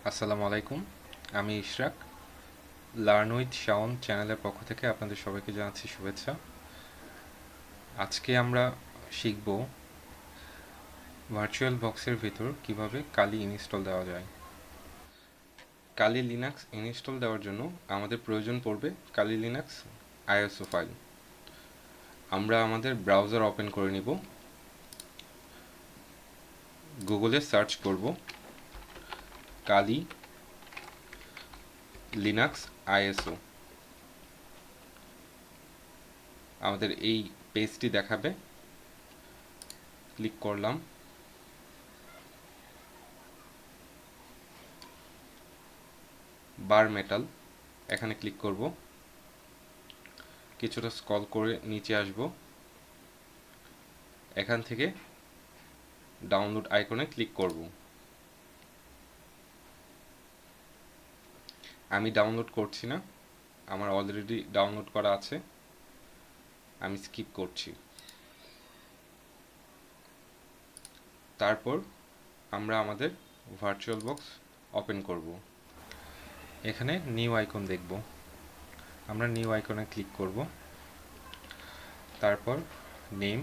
আসসালামু আলাইকুম। আমি ইশরাক। লার্ন উইথ শাওন চ্যানেলের পক্ষ থেকে আপনাদের সবাইকে জানাচ্ছি শুভেচ্ছা। আজকে আমরা শিখব ভার্চুয়াল বক্সের ভিতর কিভাবে কালি ইনস্টল দেওয়া যায়। কালি লিনাক্স ইনস্টল দেওয়ার জন্য আমাদের প্রয়োজন পড়বে কালি লিনাক্স আইএসও ফাইল। আমরা আমাদের ব্রাউজার ওপেন করে নিব, গুগলে সার্চ করব কালি লিনাক্স আইএসও। আমাদের এই পেজটি দেখাবে, ক্লিক করলাম। বার মেটাল এখানে ক্লিক করব, কিছুটা স্ক্রল করে নিচে আসব, এখান থেকে ডাউনলোড আইকনে ক্লিক করব। আমি ডাউনলোড করছি না, আমার অলরেডি ডাউনলোড করা আছে, আমি স্কিপ করছি। তারপর আমরা আমাদের ভার্চুয়াল বক্স ওপেন করব। এখানে নিউ আইকন দেখব, আমরা নিউ আইকনে ক্লিক করব। তারপর নেম,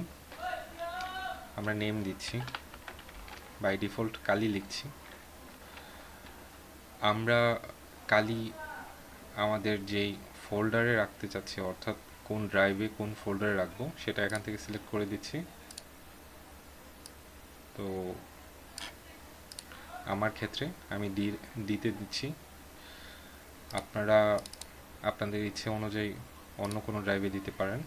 আমরা নেম দিচ্ছি, বাই ডিফল্ট কালি লিখছি। আমরা কালি আমাদের যেই ফোল্ডারে রাখতে চাচ্ছি, অর্থাৎ কোন ড্রাইভে কোন ফোল্ডারে রাখবো সেটা এখান থেকে সিলেক্ট করে দিচ্ছি। তো আমার ক্ষেত্রে আমি দিতে দিচ্ছি, আপনারা আপনাদের ইচ্ছে অনুযায়ী অন্য কোনো ড্রাইভে দিতে পারেন।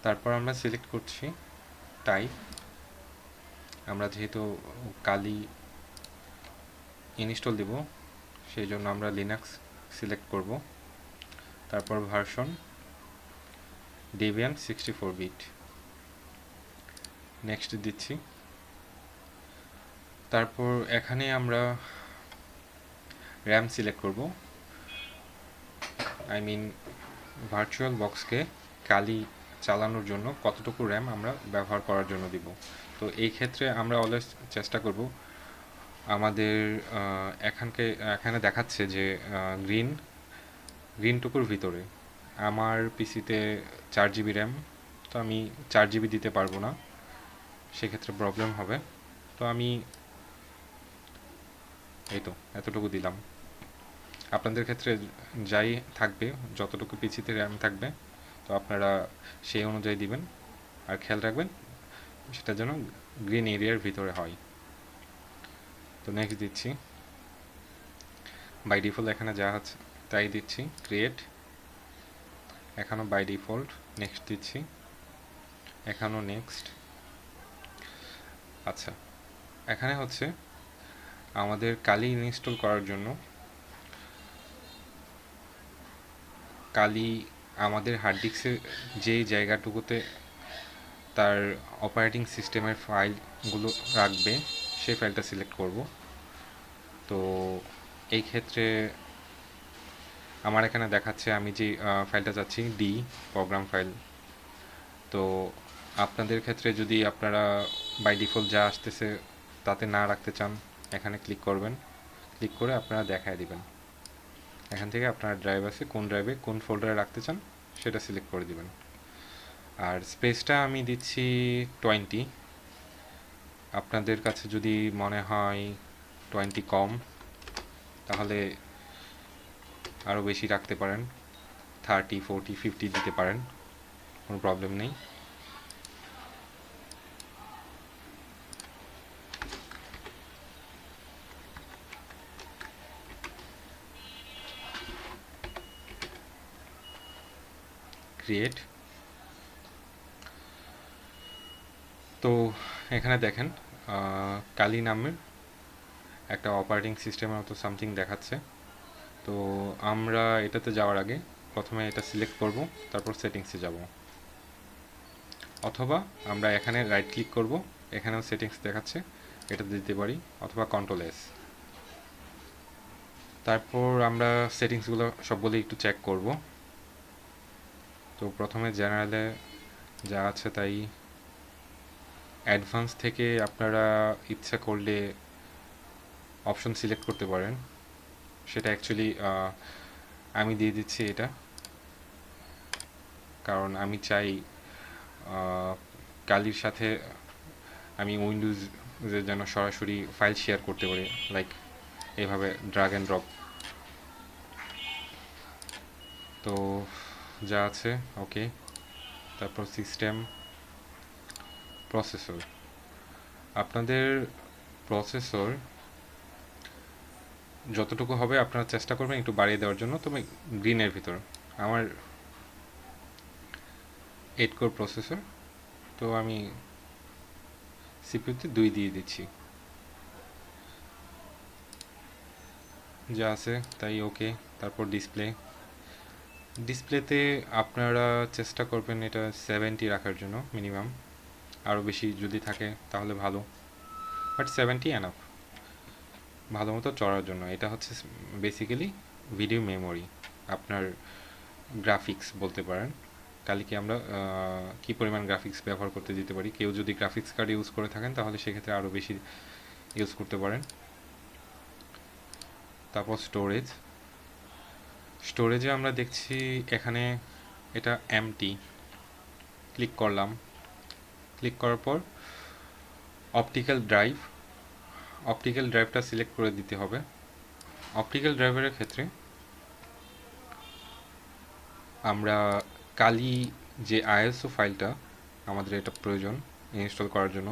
তারপর আমরা সিলেক্ট করছি টাইপ, আমরা যেহেতু কালি ইনস্টল দেব সেই জন্য আমরা লিনাক্স সিলেক্ট করব। তারপর ভার্সন ডেবিয়ান 64 বিট, নেক্সট দিচ্ছি। তারপর এখানে আমরা র্যাম সিলেক্ট করব, আই মিন ভার্চুয়াল বক্সকে কালি চালানোর জন্য কতটুকু র্যাম আমরা ব্যবহার করার জন্য দিব। তো এই ক্ষেত্রে আমরা অলওয়েজ চেষ্টা করব, আমাদের এখানে দেখাচ্ছে যে গ্রিনটুকুর ভিতরে আমার পিসিতে 4 জিবি র্যাম, তো আমি 4 জিবি দিতে পারবো না, সেক্ষেত্রে প্রবলেম হবে। তো আমি এই তো এতটুকু দিলাম। আপনাদের ক্ষেত্রে যাই থাকবে, যতটুকু পিসিতে র্যাম থাকবে, তো আপনারা সেই অনুযায়ী দিবেন, আর খেয়াল রাখবেন সেটা যেন গ্রিন এরিয়ার ভিতরে হয়। তো নেক্সট দিচ্ছি, বাই ডিফল্ট এখানে যা আছে তাই দিচ্ছি। ক্রিয়েট, এখানেও বাই ডিফল্ট। নেক্সট দিচ্ছি, এখানেও নেক্সট। আচ্ছা, এখানে হচ্ছে আমাদের কালি ইনস্টল করার জন্য কালি আমাদের হার্ড ডিস্কের যেই জায়গাটুকুতে তার অপারেটিং সিস্টেমের ফাইলগুলো রাখবে সেই ফাইলটা সিলেক্ট করব। তো এই ক্ষেত্রে আমার এখানে দেখাচ্ছে আমি যে ফাইলটা চাচ্ছি ডি প্রোগ্রাম ফাইল। তো আপনাদের ক্ষেত্রে যদি আপনারা বাই ডিফল্ট যা আসতেছে তাতে না রাখতে চান, এখানে ক্লিক করবেন, ক্লিক করে আপনারা দেখায় দিবেন, এখান থেকে আপনার ড্রাইভ আছে, কোন ড্রাইভে কোন ফোল্ডারে রাখতে চান সেটা সিলেক্ট করে দিবেন। আর স্পেসটা আমি দিচ্ছি 20। আপনাদের কাছে যদি মনে হয় 20 কম, তাহলে আরও বেশি রাখতে পারেন, 30, 40, 50 দিতে পারেন, কোনো প্রবলেম নেই। ক্রিয়েট। তো এখানে দেখেন কালি নামের একটা অপারেটিং সিস্টেমের মতো সামথিং দেখাচ্ছে। তো আমরা এটাতে যাওয়ার আগে প্রথমে এটা সিলেক্ট করব, তারপর সেটিংসে যাব, অথবা আমরা এখানে রাইট ক্লিক করব, এখানেও সেটিংস দেখাচ্ছে, এটা দিতে পারি, অথবা কন্ট্রোল এস। তারপর আমরা সেটিংসগুলো সবগুলো একটু চেক করব। তো প্রথমে জেনারেলে যা আছে তাই। অ্যাডভান্স থেকে আপনারা ইচ্ছা করলে অপশন সিলেক্ট করতে পারেন, সেটা অ্যাকচুয়ালি আমি দিয়ে দিচ্ছি এটা, কারণ আমি চাই কালির সাথে আমি উইন্ডোজে যেন সরাসরি ফাইল শেয়ার করতে পারি, লাইক এভাবে ড্রাগ অ্যান্ড ড্রপ। তো যা আছে ওকে। তারপর সিস্টেম প্রসেসর, আপনাদের প্রসেসর যতটুকু হবে আপনারা চেষ্টা করবেন একটু বাড়িয়ে দেওয়ার জন্য, তবে গ্রিনের ভিতর। আমার 8 কোর প্রসেসর, তো আমি সিপিইউতে 2 দিয়ে দিচ্ছি। যা আছে তাই ওকে। তারপর ডিসপ্লেতে আপনারা চেষ্টা করবেন এটা 70 রাখার জন্য মিনিমাম, আরও বেশি যদি থাকে তাহলে ভালো, বাট 70 এনাফ ভালো মতো চড়ার জন্য। এটা হচ্ছে বেসিক্যালি ভিডিও মেমোরি, আপনার গ্রাফিক্স বলতে পারেন। কালকে আমরা কী পরিমাণ গ্রাফিক্স ব্যবহার করতে দিতে পারি। কেউ যদি গ্রাফিক্স কার্ড ইউজ করে থাকেন তাহলে সেক্ষেত্রে আরও বেশি ইউজ করতে পারেন। তারপর স্টোরেজে আমরা দেখছি এখানে এটা এমটি। ক্লিক করলাম, ক্লিক করার পর অপটিক্যাল ড্রাইভটা সিলেক্ট করে দিতে হবে। অপটিক্যাল ড্রাইভের ক্ষেত্রে আমরা কালি যে আইএসও ফাইলটা আমাদের এটা প্রয়োজন ইনস্টল করার জন্য,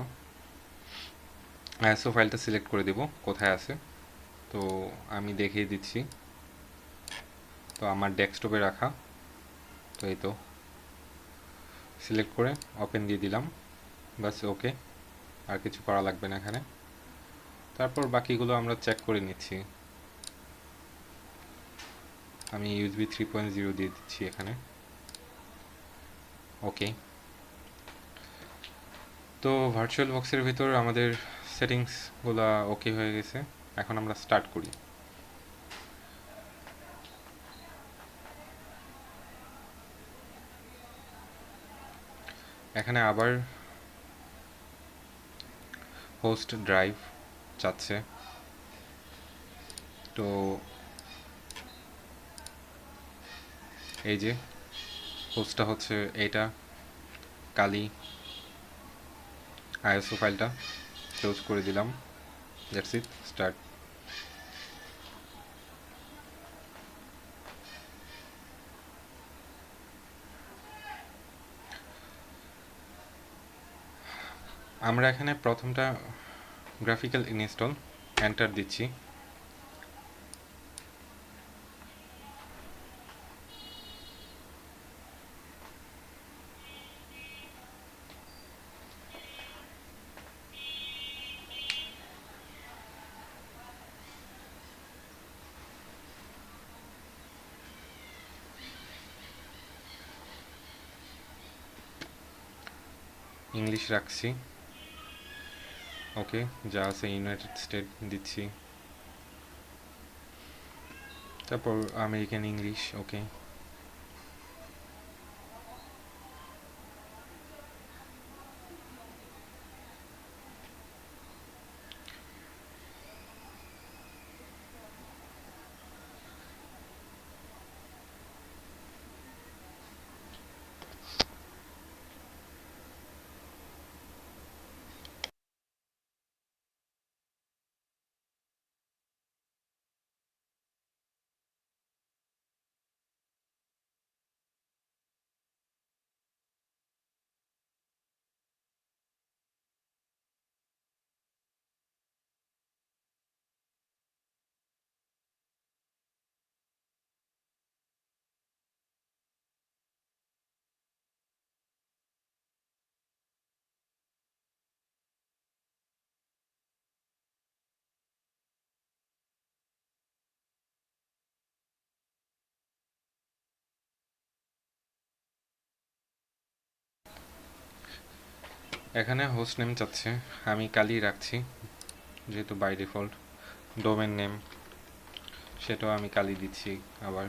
আইএসও ফাইলটা সিলেক্ট করে দেব কোথায় আছে। তো আমি দেখিয়ে দিচ্ছি, তো আমার ডেস্কটপে রাখা, তো এই তো সিলেক্ট করে ওপেন দিয়ে দিলাম, বাস ওকে। আর কিছু করা লাগবে না এখানে। তারপর বাকিগুলো আমরা চেক করে নিচ্ছি। আমি ইউএসবি 3.0 দিয়ে দিচ্ছি এখানে, ওকে। তো ভার্চুয়াল বক্সের ভিতর আমাদের সেটিংসগুলো ওকে হয়ে গেছে। এখন আমরা স্টার্ট করি। এখানে আবার হোস্ট ড্রাইভ চাচ্ছে, তো এই যে হোস্টটা হচ্ছে এইটা কালি আইএসও ফাইলটা চুজ করে দিলাম, দ্যাটস ইট, স্টার্ট। আমরা এখানে প্রথমটা গ্রাফিক্যাল ইনস্টল এন্টার দিচ্ছি। ইংলিশ রাখছি, ওকে। যা আছে ইউনাইটেড স্টেট দিচ্ছি, তারপর আমেরিকান ইংলিশ, ওকে। এখানে হোস্ট নেম চাচ্ছে, আমি কালি রাখছি যেহেতু বাই ডিফল্ট। ডোমেন নেম সেটাও আমি কালি দিচ্ছি আবার।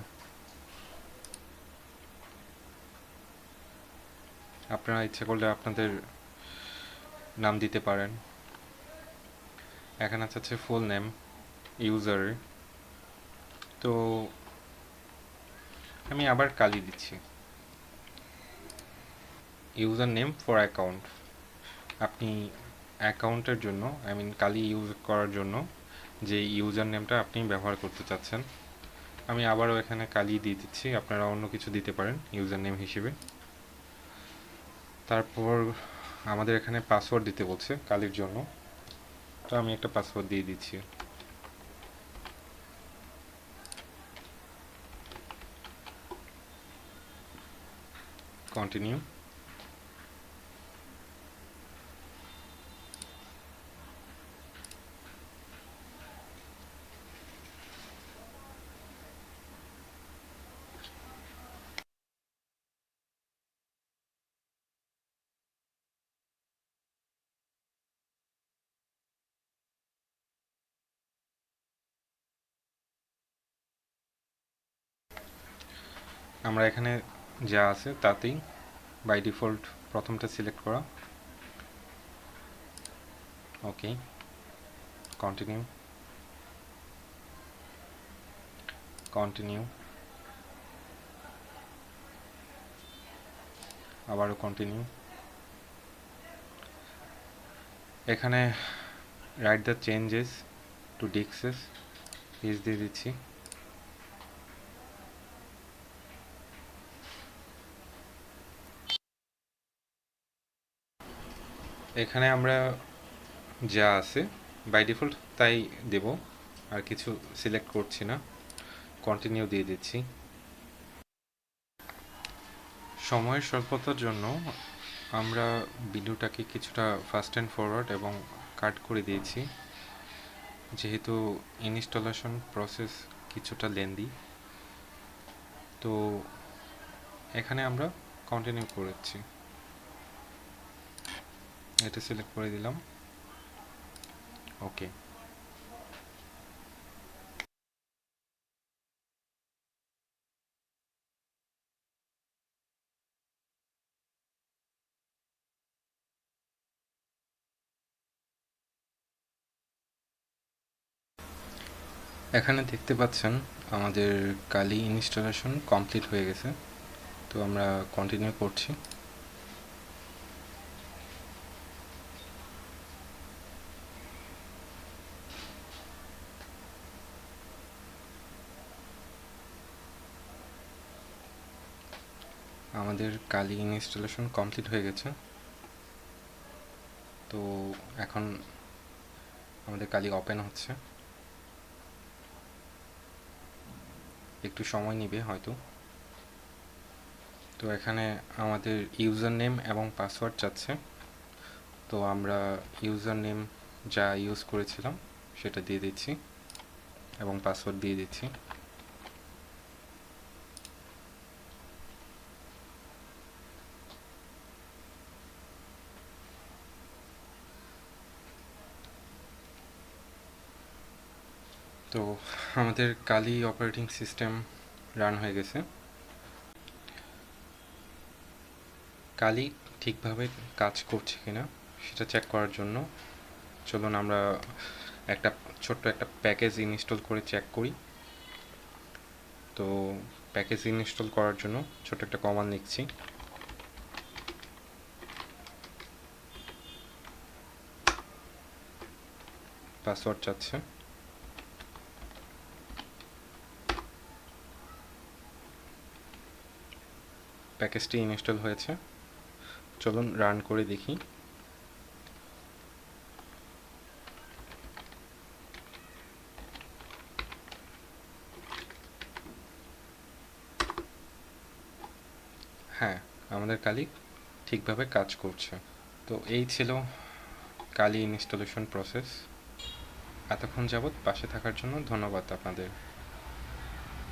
আপনারা ইচ্ছে করলে আপনাদের নাম দিতে পারেন। এখানে আছে ফুল নেম ইউজারের, তো আমি আবার কালি দিচ্ছি। ইউজার নেম ফর অ্যাকাউন্ট, আপনি অ্যাকাউন্টের জন্য কালি ইউজ করার জন্য যে ইউজার নেমটা আপনি ব্যবহার করতে চাচ্ছেন, আমি আবারও এখানে কালি দিয়ে দিচ্ছি। আপনারা অন্য কিছু দিতে পারেন ইউজার নেম হিসেবে। তারপর আমাদের এখানে পাসওয়ার্ড দিতে বলছে কালির জন্য, তো আমি একটা পাসওয়ার্ড দিয়ে দিচ্ছি। কন্টিনিউ। আমরা এখানে যা আছে তাতেই বাই ডিফল্ট প্রথমটা সিলেক্ট করা। ওকে, কন্টিনিউ, কন্টিনিউ, আবারও কন্টিনিউ। এখানে write the changes to disks yes দিয়ে দিচ্ছি। এখানে আমরা যা আছে বাই ডিফল্ট তাই দেব, আর কিছু সিলেক্ট করছি না। কন্টিনিউ দিয়ে দিচ্ছি। সময়ের স্বল্পতার জন্য আমরা ভিডিওটাকে কিছুটা ফাস্ট অ্যান্ড ফরওয়ার্ড এবং কাট করে দিয়েছি, যেহেতু ইনস্টলেশন প্রসেস কিছুটা লেন্দি। তো এখানে আমরা কন্টিনিউ করেছি, এটা সিলেক্ট করে দিলাম। ওকে, এখানে দেখতে পাচ্ছেন আমাদের কালি ইনস্টলেশন কমপ্লিট হয়ে গেছে। তো আমরা কন্টিনিউ করছি। আমাদের কালি ইনস্টলেশন কমপ্লিট হয়ে গেছে। তো এখন আমাদের কালি ওপেন হচ্ছে, একটু সময় নেবে হয়তো। তো এখানে আমাদের ইউজার নেম এবং পাসওয়ার্ড চাচ্ছে, তো আমরা ইউজার নেম যা ইউজ করেছিলাম সেটা দিয়ে দিচ্ছি এবং পাসওয়ার্ড দিয়ে দিচ্ছি। তো আমাদের কালি অপারেটিং সিস্টেম রান হয়ে গেছে। কালি ঠিকভাবে কাজ করছে কিনা সেটা চেক করার জন্য চলুন আমরা ছোট্ট একটা প্যাকেজ ইনস্টল করে চেক করি। তো প্যাকেজ ইনস্টল করার জন্য ছোট্ট একটা কমান্ড লিখছি। পাসওয়ার্ড চাচ্ছে। প্যাকেজটি ইনস্টল হয়েছে, চলুন রান করে দেখি। হ্যাঁ, আমাদের কালি ঠিকভাবে কাজ করছে। তো এই ছিল কালি ইনস্টলেশন প্রসেস। এতক্ষণ যাবৎ পাশে থাকার জন্য ধন্যবাদ আপনাদের।